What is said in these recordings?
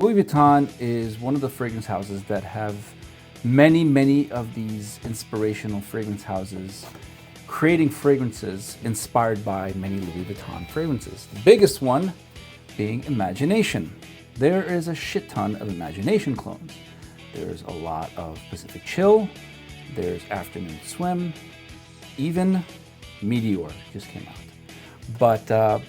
Louis Vuitton is one of the fragrance houses that have many of these inspirational fragrance houses creating fragrances inspired by many Louis Vuitton fragrances. The biggest one being Imagination. There is a shit ton of Imagination clones. There's a lot of Pacific Chill, there's Afternoon Swim, even Meteor just came out. But,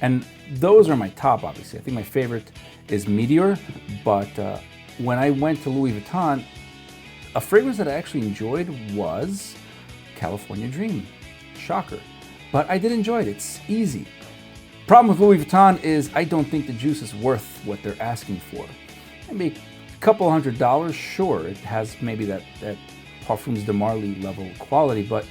and those are my top, obviously. I think my favorite is Meteor, but when I went to Louis Vuitton, a fragrance that I actually enjoyed was California Dream. Shocker. But I did enjoy it. It's easy. Problem with Louis Vuitton is I don't think the juice is worth what they're asking for. Maybe a couple $100, sure. It has maybe that Parfums de Marly level quality, but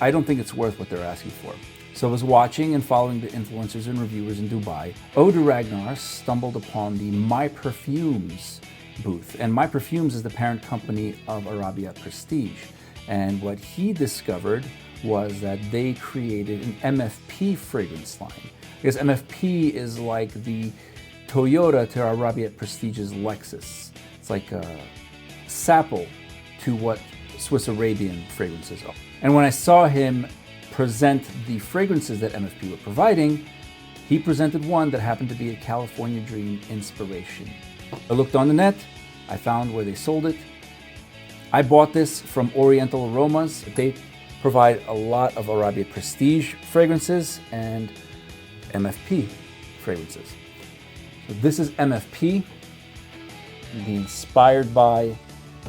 I don't think it's worth what they're asking for. So I was watching and following the influencers and reviewers in Dubai. Eau de Ragnar stumbled upon the My Perfumes booth. And My Perfumes is the parent company of Arabia Prestige. And what he discovered was that they created an MFP fragrance line. Because MFP is like the Toyota to Arabia Prestige's Lexus. It's like a sample to what Swiss Arabian fragrances are. And when I saw him present the fragrances that MFP were providing, he presented one that happened to be a California Dream inspiration. I looked on the net, I found where they sold it. I bought this from Oriental Aromas. They provide a lot of Arabia Prestige fragrances and MFP fragrances. So this is MFP, the inspired by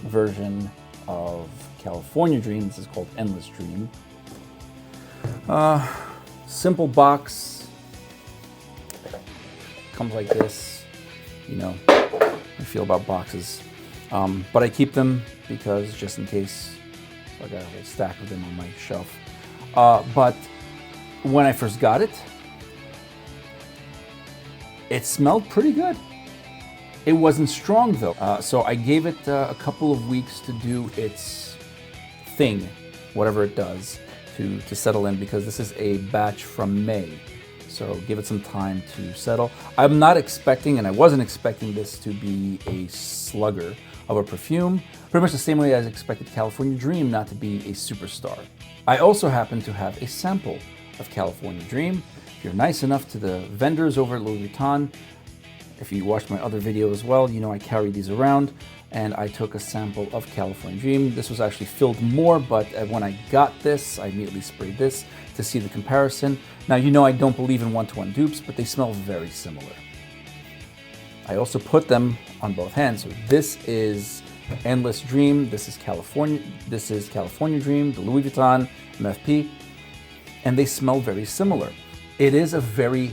version of California Dream. This is called Endless Dream. Simple box, comes like this. You know, I feel about boxes, but I keep them because just in case. So I got a whole stack of them on my shelf. But when I first got it, it smelled pretty good. It wasn't strong though, so I gave it a couple of weeks to do its thing, whatever it does, to settle in, because this is a batch from May. So give it some time to settle. I'm not expecting, and I wasn't expecting this to be a slugger of a perfume, pretty much the same way as I expected California Dream not to be a superstar. I also happen to have a sample of California Dream. If you're nice enough to the vendors over at Louis Vuitton, if you watched my other video as well, you know I carry these around, and I took a sample of California Dream. This was actually filled more, but when I got this, I immediately sprayed this to see the comparison. Now, you know I don't believe in one-to-one dupes, but they smell very similar. I also put them on both hands. So this is Endless Dream, this is California Dream, the Louis Vuitton MFP, and they smell very similar. It is a very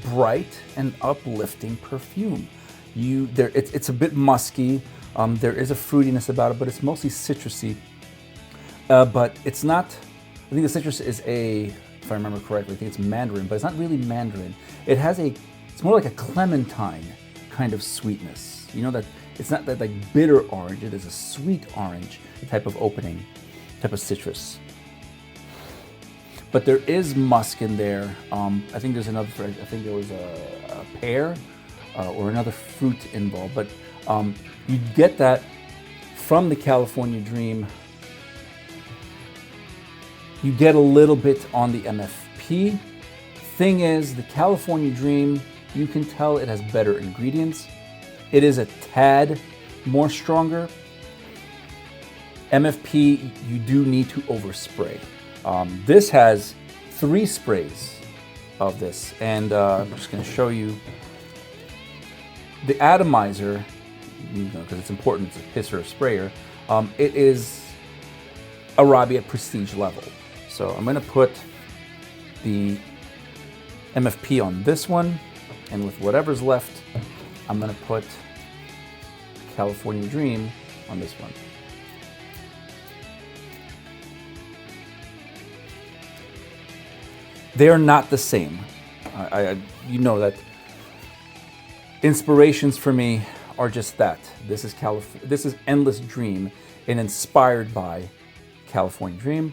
bright and uplifting perfume. It's a bit musky. There is a fruitiness about it, but it's mostly citrusy. But it's not, I think the citrus is if I remember correctly, I think it's mandarin, but it's not really mandarin. It's more like a clementine kind of sweetness. You know, that it's not that like bitter orange, it is a sweet orange type of opening, type of citrus. But there is musk in there. I think there's another, I think there was a pear or another fruit involved, but you get that from the California Dream. You get a little bit on the MFP. Thing is, the California Dream, you can tell it has better ingredients. It is a tad more stronger. MFP, you do need to overspray. This has 3 sprays of this, and I'm just going to show you the atomizer, because it's important, it's a pisser sprayer. It is Arabia Prestige level. So I'm going to put the MFP on this one, and with whatever's left, I'm going to put California Dream on this one. They are not the same. You know that inspirations for me are just that. This is Endless Dream and inspired by California Dream.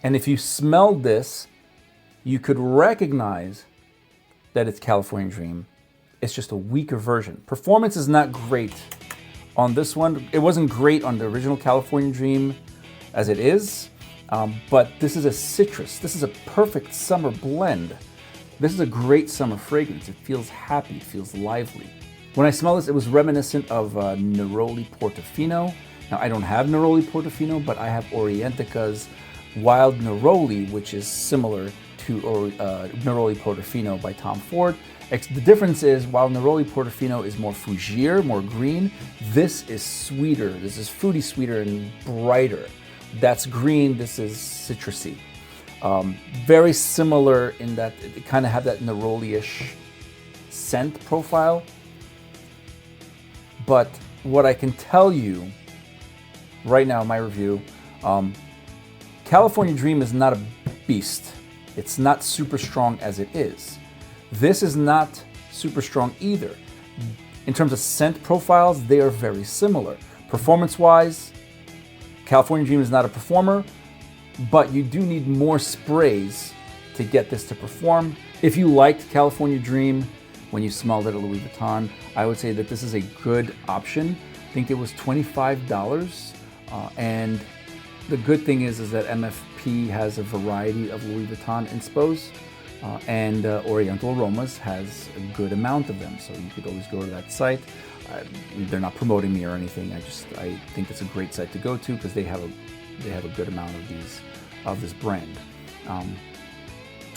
And if you smelled this, you could recognize that it's California Dream. It's just a weaker version. Performance is not great on this one. It wasn't great on the original California Dream as it is, but this is a citrus. This is a perfect summer blend. This is a great summer fragrance. It feels happy, it feels lively. When I smell this, it was reminiscent of Neroli Portofino. Now, I don't have Neroli Portofino, but I have Orientica's Wild Neroli, which is similar to Neroli Portofino by Tom Ford. The difference is, while Neroli Portofino is more fougere, more green, this is sweeter. This is fruity sweeter and brighter. That's green, this is citrusy. Very similar in that it kind of have that Neroli-ish scent profile. But what I can tell you right now in my review, California Dream is not a beast. It's not super strong as it is. This is not super strong either. In terms of scent profiles, they are very similar. Performance-wise, California Dream is not a performer, but you do need more sprays to get this to perform. If you liked California Dream when you smelled it at Louis Vuitton, I would say that this is a good option. I think it was $25. And the good thing is that MFP has a variety of Louis Vuitton Inspos, and Oriental Aromas has a good amount of them. So you could always go to that site. They're not promoting me or anything. I think it's a great site to go to because they have a good amount of this brand.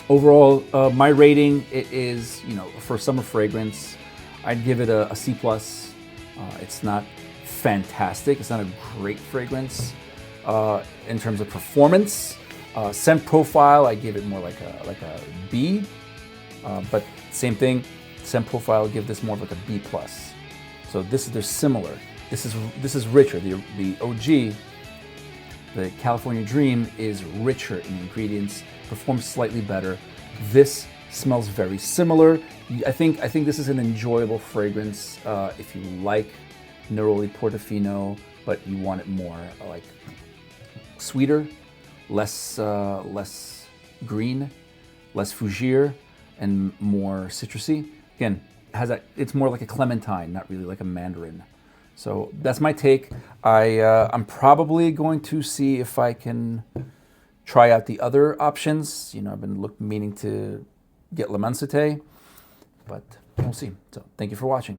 Overall, my rating, it is, for summer fragrance, I'd give it a C+. It's not fantastic. It's not a great fragrance in terms of performance. Scent profile, I give it more like a B. But same thing, scent profile, give this more of like a B+. So they're similar. This is richer. The OG, the California Dream, is richer in ingredients, performs slightly better. This smells very similar. I think this is an enjoyable fragrance if you like Neroli Portofino, but you want it more like sweeter, less green, less fougere, and more citrusy. Again, it's more like a clementine, not really like a mandarin. So that's my take. I'm probably going to see if I can try out the other options. I've been meaning to get L'Immensité, but we'll see. So thank you for watching.